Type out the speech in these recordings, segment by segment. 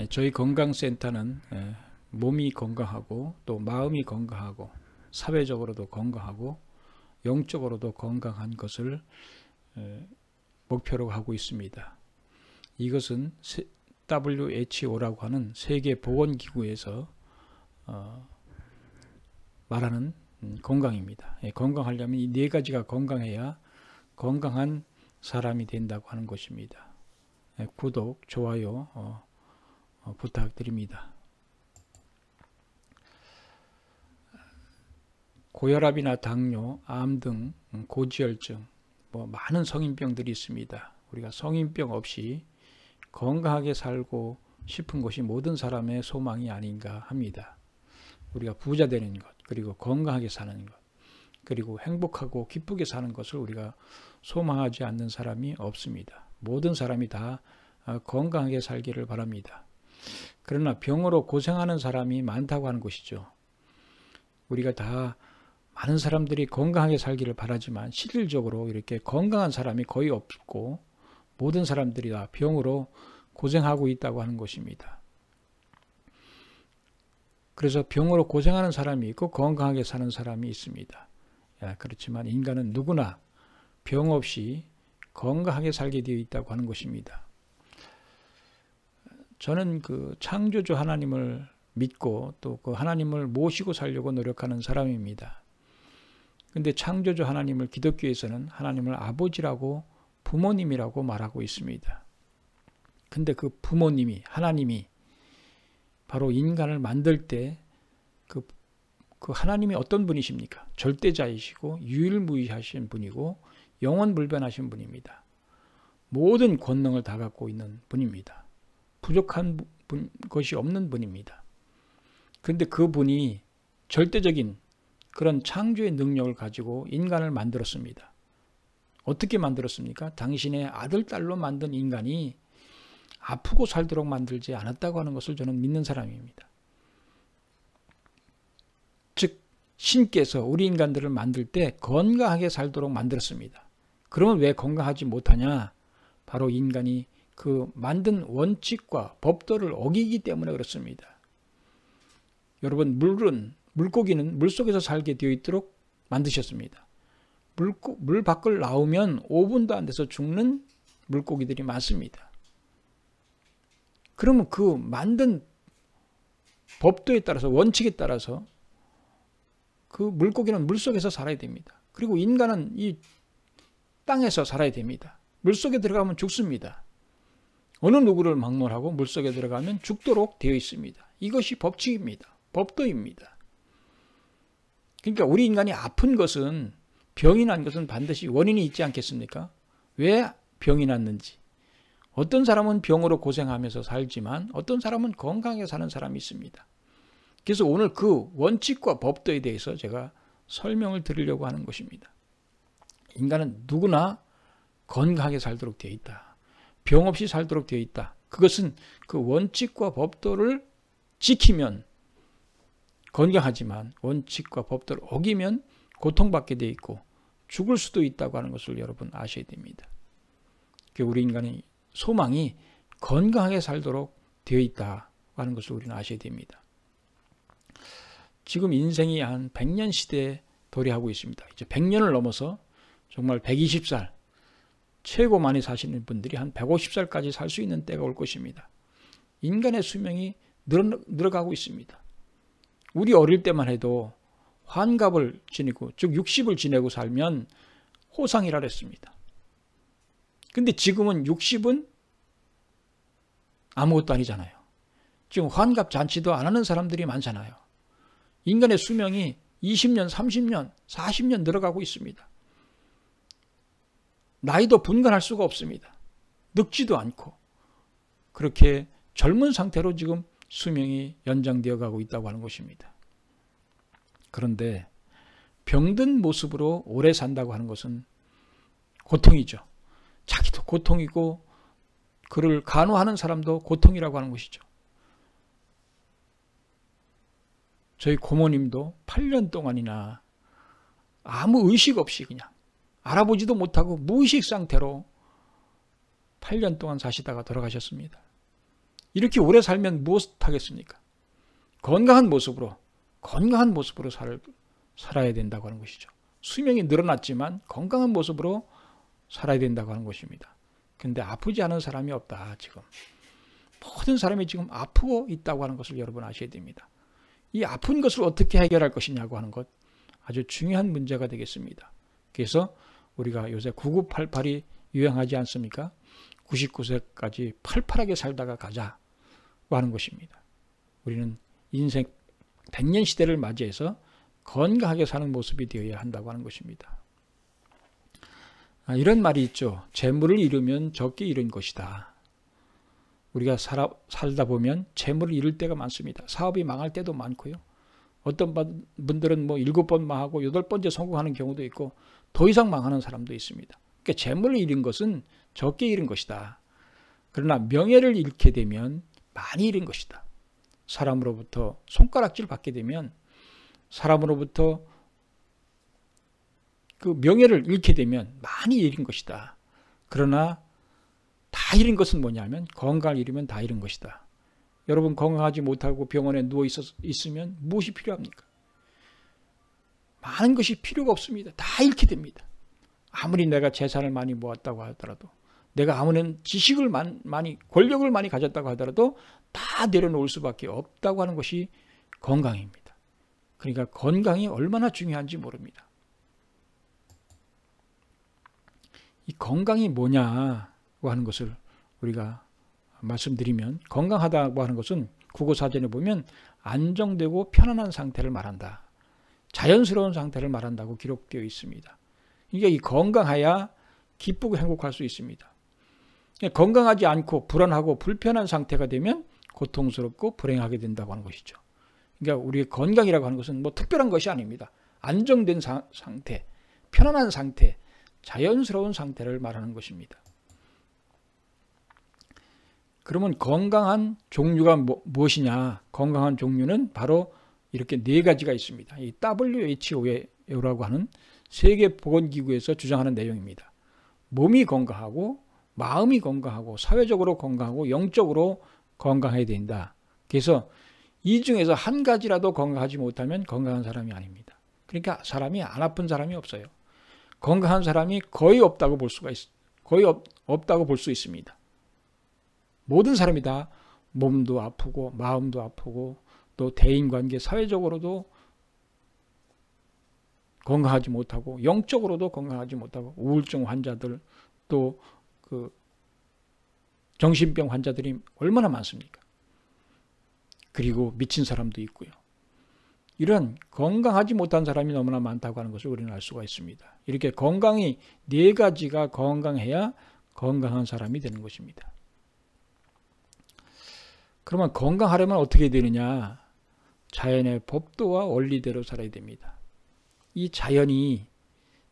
저희 건강센터는 몸이 건강하고 또 마음이 건강하고 사회적으로도 건강하고 영적으로도 건강한 것을 목표로 하고 있습니다. 이것은 WHO라고 하는 세계보건기구에서 말하는 건강입니다. 건강하려면 이 네 가지가 건강해야 건강한 사람이 된다고 하는 것입니다. 구독, 좋아요 부탁드립니다. 고혈압이나 당뇨, 암 등 고지혈증, 많은 성인병들이 있습니다. 우리가 성인병 없이 건강하게 살고 싶은 것이 모든 사람의 소망이 아닌가 합니다. 우리가 부자 되는 것, 그리고 건강하게 사는 것, 그리고 행복하고 기쁘게 사는 것을 우리가 소망하지 않는 사람이 없습니다. 모든 사람이 다 건강하게 살기를 바랍니다. 그러나 병으로 고생하는 사람이 많다고 하는 것이죠. 우리가 다 많은 사람들이 건강하게 살기를 바라지만 실질적으로 이렇게 건강한 사람이 거의 없고 모든 사람들이 다 병으로 고생하고 있다고 하는 것입니다. 그래서 병으로 고생하는 사람이 있고 건강하게 사는 사람이 있습니다. 그렇지만 인간은 누구나 병 없이 건강하게 살게 되어 있다고 하는 것입니다. 저는 그 창조주 하나님을 믿고 또 그 하나님을 모시고 살려고 노력하는 사람입니다. 근데 창조주 하나님을 기독교에서는 하나님을 아버지라고 부모님이라고 말하고 있습니다. 근데 그 부모님이 하나님이 바로 인간을 만들 때 그 하나님이 어떤 분이십니까? 절대자이시고 유일무이하신 분이고 영원불변하신 분입니다. 모든 권능을 다 갖고 있는 분입니다. 부족한 것이 없는 분입니다. 그런데 그분이 절대적인 그런 창조의 능력을 가지고 인간을 만들었습니다. 어떻게 만들었습니까? 당신의 아들, 딸로 만든 인간이 아프고 살도록 만들지 않았다고 하는 것을 저는 믿는 사람입니다. 즉 신께서 우리 인간들을 만들 때 건강하게 살도록 만들었습니다. 그러면 왜 건강하지 못하냐? 바로 인간이 그 만든 원칙과 법도를 어기기 때문에 그렇습니다. 여러분, 물고기는 물속에서 살게 되어 있도록 만드셨습니다. 물 밖을 나오면 5분도 안 돼서 죽는 물고기들이 많습니다. 그러면 그 만든 법도에 따라서 원칙에 따라서 그 물고기는 물속에서 살아야 됩니다. 그리고 인간은 이 땅에서 살아야 됩니다. 물속에 들어가면 죽습니다. 어느 누구를 막론하고 물속에 들어가면 죽도록 되어 있습니다. 이것이 법칙입니다. 법도입니다. 그러니까 우리 인간이 아픈 것은 병이 난 것은 반드시 원인이 있지 않겠습니까? 왜 병이 났는지. 어떤 사람은 병으로 고생하면서 살지만 어떤 사람은 건강하게 사는 사람이 있습니다. 그래서 오늘 그 원칙과 법도에 대해서 제가 설명을 드리려고 하는 것입니다. 인간은 누구나 건강하게 살도록 되어 있다. 병 없이 살도록 되어 있다. 그것은 그 원칙과 법도를 지키면 건강하지만 원칙과 법도를 어기면 고통받게 되어 있고 죽을 수도 있다고 하는 것을 여러분 아셔야 됩니다. 우리 인간의 소망이 건강하게 살도록 되어 있다고 하는 것을 우리는 아셔야 됩니다. 지금 인생이 한 100년 시대에 도래하고 있습니다. 이제 100년을 넘어서 정말 120살, 최고 많이 사시는 분들이 한 150살까지 살 수 있는 때가 올 것입니다. 인간의 수명이 늘어가고 있습니다. 우리 어릴 때만 해도 환갑을 지내고, 즉 60을 지내고 살면 호상이라 그랬습니다. 근데 지금은 60은 아무것도 아니잖아요. 지금 환갑 잔치도 안 하는 사람들이 많잖아요. 인간의 수명이 20년, 30년, 40년 늘어가고 있습니다. 나이도 분간할 수가 없습니다. 늙지도 않고 그렇게 젊은 상태로 지금 수명이 연장되어 가고 있다고 하는 것입니다. 그런데 병든 모습으로 오래 산다고 하는 것은 고통이죠. 자기도 고통이고 그를 간호하는 사람도 고통이라고 하는 것이죠. 저희 고모님도 8년 동안이나 아무 의식 없이 그냥 알아보지도 못하고 무의식 상태로 8년 동안 사시다가 돌아가셨습니다. 이렇게 오래 살면 무엇을 하겠습니까? 건강한 모습으로 살아야 된다고 하는 것이죠. 수명이 늘어났지만 건강한 모습으로 살아야 된다고 하는 것입니다. 근데 아프지 않은 사람이 없다. 지금 모든 사람이 지금 아프고 있다고 하는 것을 여러분 아셔야 됩니다. 이 아픈 것을 어떻게 해결할 것이냐고 하는 것 아주 중요한 문제가 되겠습니다. 그래서 우리가 요새 9988이 유행하지 않습니까? 99세까지 팔팔하게 살다가 가자고 하는 것입니다. 우리는 인생 100년 시대를 맞이해서 건강하게 사는 모습이 되어야 한다고 하는 것입니다. 이런 말이 있죠. 재물을 잃으면 적게 잃은 것이다. 우리가 살다 보면 재물을 잃을 때가 많습니다. 사업이 망할 때도 많고요. 어떤 분들은 7번 망하고 8번째 성공하는 경우도 있고 더 이상 망하는 사람도 있습니다. 그러니까 재물을 잃은 것은 적게 잃은 것이다. 그러나 명예를 잃게 되면 많이 잃은 것이다. 사람으로부터 손가락질 받게 되면 사람으로부터 그 명예를 잃게 되면 많이 잃은 것이다. 그러나 다 잃은 것은 뭐냐면 건강을 잃으면 다 잃은 것이다. 여러분 건강하지 못하고 병원에 누워 있으면 무엇이 필요합니까? 많은 것이 필요가 없습니다. 다 잃게 됩니다. 아무리 내가 재산을 많이 모았다고 하더라도 내가 아무리 지식을 많이 권력을 많이 가졌다고 하더라도 다 내려놓을 수밖에 없다고 하는 것이 건강입니다. 그러니까 건강이 얼마나 중요한지 모릅니다. 이 건강이 뭐냐고 하는 것을 우리가 말씀드리면 건강하다고 하는 것은 국어사전에 보면 안정되고 편안한 상태를 말한다. 자연스러운 상태를 말한다고 기록되어 있습니다. 그러니까 이 건강해야 기쁘고 행복할 수 있습니다. 건강하지 않고 불안하고 불편한 상태가 되면 고통스럽고 불행하게 된다고 하는 것이죠. 그러니까 우리의 건강이라고 하는 것은 특별한 것이 아닙니다. 안정된 상태, 편안한 상태, 자연스러운 상태를 말하는 것입니다. 그러면 건강한 종류가 무엇이냐? 건강한 종류는 바로 이렇게 4가지가 있습니다. 이 WHO라고 하는 세계보건기구에서 주장하는 내용입니다. 몸이 건강하고 마음이 건강하고 사회적으로 건강하고 영적으로 건강해야 된다. 그래서 이 중에서 한 가지라도 건강하지 못하면 건강한 사람이 아닙니다. 그러니까 사람이 안 아픈 사람이 없어요. 건강한 사람이 거의 없다고 볼 수 있습니다. 모든 사람이 다 몸도 아프고 마음도 아프고 또 대인관계 사회적으로도 건강하지 못하고 영적으로도 건강하지 못하고 우울증 환자들 또 그 정신병 환자들이 얼마나 많습니까? 그리고 미친 사람도 있고요. 이런 건강하지 못한 사람이 너무나 많다고 하는 것을 우리는 알 수가 있습니다. 이렇게 건강이 4가지가 건강해야 건강한 사람이 되는 것입니다. 그러면 건강하려면 어떻게 되느냐? 자연의 법도와 원리대로 살아야 됩니다. 이 자연이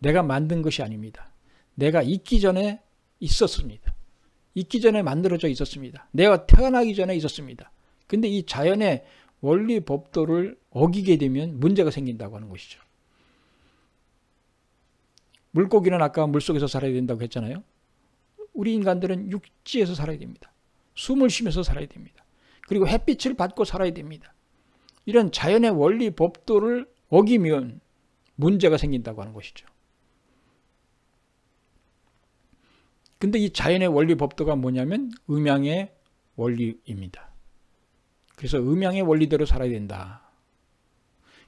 내가 만든 것이 아닙니다. 내가 있기 전에 있었습니다. 있기 전에 만들어져 있었습니다. 내가 태어나기 전에 있었습니다. 근데 이 자연의 원리 법도를 어기게 되면 문제가 생긴다고 하는 것이죠. 물고기는 아까 물속에서 살아야 된다고 했잖아요. 우리 인간들은 육지에서 살아야 됩니다. 숨을 쉬면서 살아야 됩니다. 그리고 햇빛을 받고 살아야 됩니다. 이런 자연의 원리 법도를 어기면 문제가 생긴다고 하는 것이죠. 근데 이 자연의 원리 법도가 뭐냐면 음양의 원리입니다. 그래서 음양의 원리대로 살아야 된다.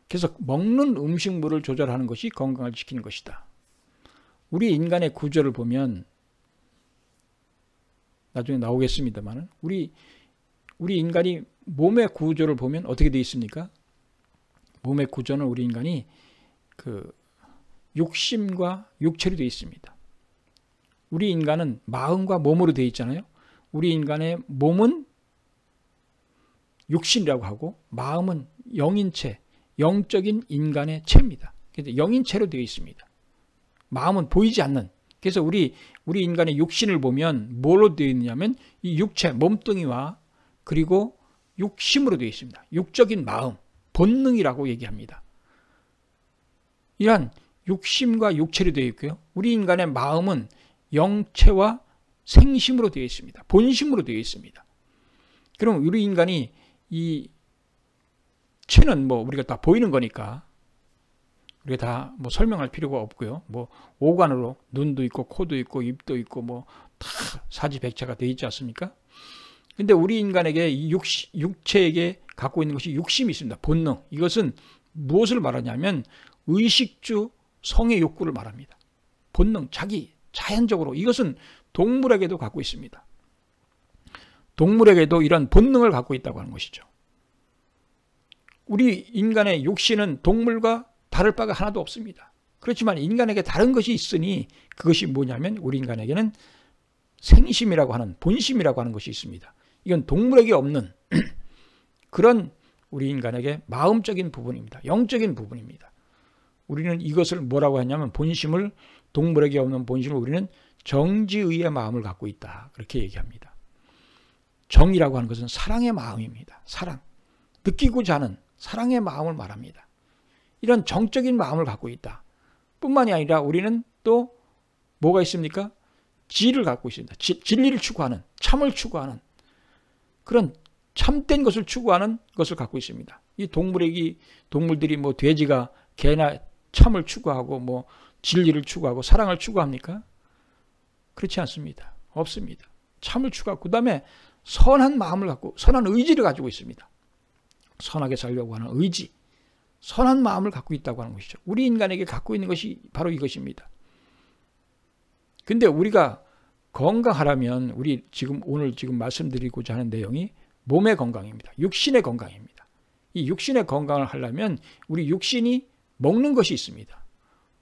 그래서 먹는 음식물을 조절하는 것이 건강을 지키는 것이다. 우리 인간의 구조를 보면 나중에 나오겠습니다만 우리 인간이 몸의 구조를 보면 어떻게 되어 있습니까? 몸의 구조는 우리 인간이 그 육심과 육체로 되어 있습니다. 우리 인간은 마음과 몸으로 되어 있잖아요. 우리 인간의 몸은 육신이라고 하고 마음은 영인체, 영적인 인간의 체입니다. 그래서 영인체로 되어 있습니다. 마음은 보이지 않는. 그래서 우리 인간의 육신을 보면 뭐로 되어 있느냐면 이 육체, 몸뚱이와 그리고 육심으로 되어 있습니다. 육적인 마음, 본능이라고 얘기합니다. 이러한 육심과 육체로 되어 있고요. 우리 인간의 마음은 영체와 생심으로 되어 있습니다. 본심으로 되어 있습니다. 그럼 우리 인간이 이 체는 뭐 우리가 다 보이는 거니까 우리가 다 뭐 설명할 필요가 없고요. 뭐 오감으로 눈도 있고 코도 있고 입도 있고 뭐 다 사지백체가 되어 있지 않습니까? 근데 우리 인간에게 이 육체에게 갖고 있는 것이 육심이 있습니다. 본능. 이것은 무엇을 말하냐면 의식주 성의 욕구를 말합니다. 본능, 자기, 자연적으로. 이것은 동물에게도 갖고 있습니다. 동물에게도 이런 본능을 갖고 있다고 하는 것이죠. 우리 인간의 육신은 동물과 다를 바가 하나도 없습니다. 그렇지만 인간에게 다른 것이 있으니 그것이 뭐냐면 우리 인간에게는 생심이라고 하는, 본심이라고 하는 것이 있습니다. 이건 동물에게 없는 그런 우리 인간에게 마음적인 부분입니다. 영적인 부분입니다. 우리는 이것을 뭐라고 하냐면 본심을, 동물에게 없는 본심을 우리는 정지의의 마음을 갖고 있다. 그렇게 얘기합니다. 정이라고 하는 것은 사랑의 마음입니다. 사랑. 느끼고자 하는 사랑의 마음을 말합니다. 이런 정적인 마음을 갖고 있다. 뿐만이 아니라 우리는 또 뭐가 있습니까? 지를 갖고 있습니다. 진리를 추구하는, 참을 추구하는 그런 참된 것을 추구하는 것을 갖고 있습니다. 이 동물들이 뭐 돼지가 개나 참을 추구하고 뭐 진리를 추구하고 사랑을 추구합니까? 그렇지 않습니다. 없습니다. 참을 추구하고 그 다음에 선한 마음을 갖고 선한 의지를 가지고 있습니다. 선하게 살려고 하는 의지, 선한 마음을 갖고 있다고 하는 것이죠. 우리 인간에게 갖고 있는 것이 바로 이것입니다. 근데 우리가 건강하려면 우리 오늘 말씀드리고자 하는 내용이 몸의 건강입니다. 육신의 건강입니다. 이 육신의 건강을 하려면 우리 육신이 먹는 것이 있습니다.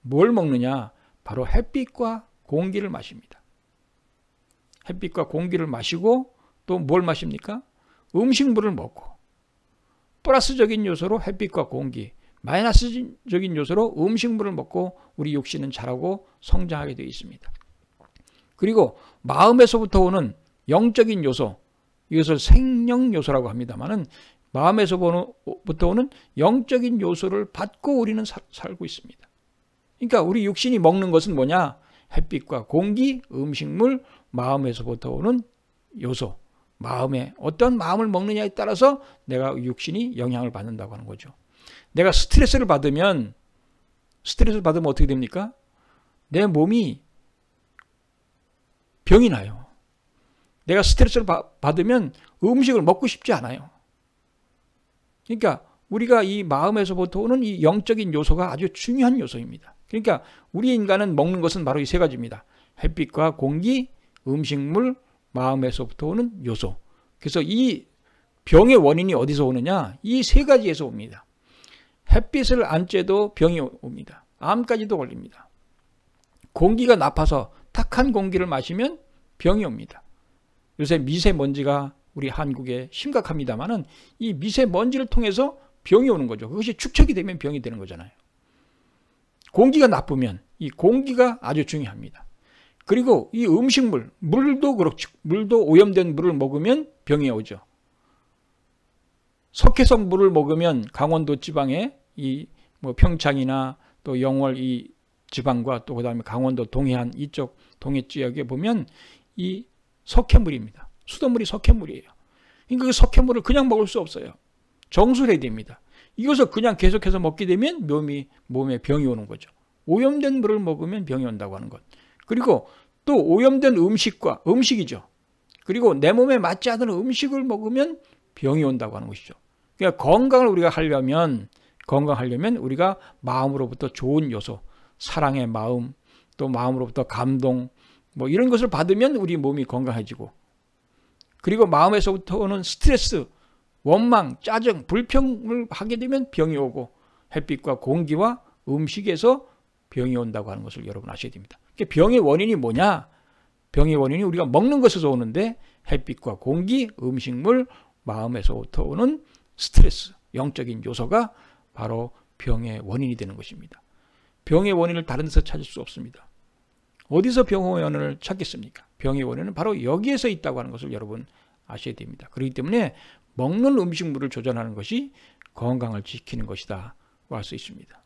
뭘 먹느냐? 바로 햇빛과 공기를 마십니다. 햇빛과 공기를 마시고 또 뭘 마십니까? 음식물을 먹고 플러스적인 요소로 햇빛과 공기, 마이너스적인 요소로 음식물을 먹고 우리 육신은 자라고 성장하게 되어 있습니다. 그리고 마음에서부터 오는 영적인 요소, 이것을 생명 요소라고 합니다만은 마음에서부터 오는 영적인 요소를 받고 우리는 살고 있습니다. 그러니까 우리 육신이 먹는 것은 뭐냐? 햇빛과 공기, 음식물, 마음에서부터 오는 요소. 마음에 어떤 마음을 먹느냐에 따라서 내가 육신이 영향을 받는다고 하는 거죠. 내가 스트레스를 받으면 어떻게 됩니까? 내 몸이 병이 나요. 내가 스트레스를 받으면 음식을 먹고 싶지 않아요. 그러니까 우리가 이 마음에서부터 오는 이 영적인 요소가 아주 중요한 요소입니다. 그러니까 우리 인간은 먹는 것은 바로 이 세 가지입니다. 햇빛과 공기, 음식물, 마음에서부터 오는 요소. 그래서 이 병의 원인이 어디서 오느냐? 이 세 가지에서 옵니다. 햇빛을 안 쬐도 병이 옵니다. 암까지도 걸립니다. 공기가 나빠서 탁한 공기를 마시면 병이 옵니다. 요새 미세먼지가 우리 한국에 심각합니다만은 이 미세먼지를 통해서 병이 오는 거죠. 그것이 축적이 되면 병이 되는 거잖아요. 공기가 나쁘면 이 공기가 아주 중요합니다. 그리고 이 음식물, 물도 그렇죠. 물도 오염된 물을 먹으면 병이 오죠. 석회성 물을 먹으면 강원도 지방에 이 뭐 평창이나 또 영월 이 지방과 또 그다음에 강원도 동해안 이쪽 동해 지역에 보면 이 석회물입니다. 수돗물이 석회물이에요. 그러니까 그 석회물을 그냥 먹을 수 없어요. 정수해야 됩니다. 이것을 그냥 계속해서 먹게 되면 몸에 병이 오는 거죠. 오염된 물을 먹으면 병이 온다고 하는 것. 그리고 또 오염된 음식이죠. 그리고 내 몸에 맞지 않는 음식을 먹으면 병이 온다고 하는 것이죠. 그러니까 건강을 우리가 하려면 우리가 마음으로부터 좋은 요소, 사랑의 마음, 또 마음으로부터 감동, 뭐 이런 것을 받으면 우리 몸이 건강해지고, 그리고 마음에서부터 오는 스트레스, 원망, 짜증, 불평을 하게 되면 병이 오고, 햇빛과 공기와 음식에서 병이 온다고 하는 것을 여러분 아셔야 됩니다. 병의 원인이 뭐냐? 병의 원인이 우리가 먹는 것에서 오는데 햇빛과 공기, 음식물, 마음에서부터 오는 스트레스, 영적인 요소가 바로 병의 원인이 되는 것입니다. 병의 원인을 다른 데서 찾을 수 없습니다. 어디서 병의 원인을 찾겠습니까? 병의 원인은 바로 여기에서 있다고 하는 것을 여러분 아셔야 됩니다. 그렇기 때문에 먹는 음식물을 조절하는 것이 건강을 지키는 것이다 할 수 있습니다.